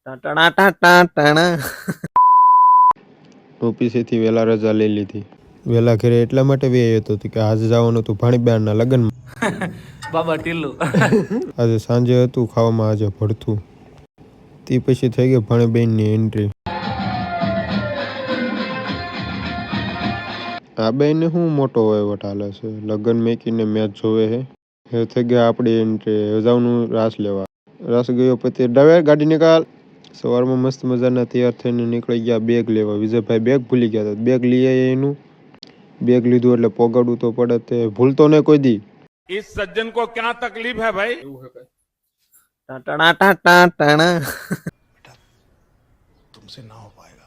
ટાટા ટાટા ટાણા ઓફિસેથી વહેલા રજા લઈ લીધી. વહેલા ઘરે એટલા માટે વ્યાયો હતો કે આજે જવાનું હતું ભાણીબેનના લગ્નમાં. બાબા ટીલ્લુ આજે સાંજે હતું ખાવામાં આજે ભડથું. તે પછી થઈ ગઈ ભાણીબેનની એન્ટ્રી. આ બેને શું મોટો વહીવટ હાલે છે, લગ્ન મેકીને મેચ જોવે હે. હવે થઈ ગયા આપણી એન્ટ્રી. જવાનું રાસ લેવા. રાસ ગયો પછી ડવે ગાડી નીકાળ. સવારમાં મસ્ત મજાના તૈયાર થઈને નીકળી ગયા બેગ લેવા. વિજયભાઈ બેગ ભૂલી ગયા હતા. બેગ લઈ આવ્યા એનું. બેગ લીધું એટલે પોગાડવું તો પડે. તે ભૂલતો નહીં કોઈ દી. इस सज्जन को क्या तकलीफ है भाई? ટાટા ટાટા ટાણા तुमसे ना हो पाएगा.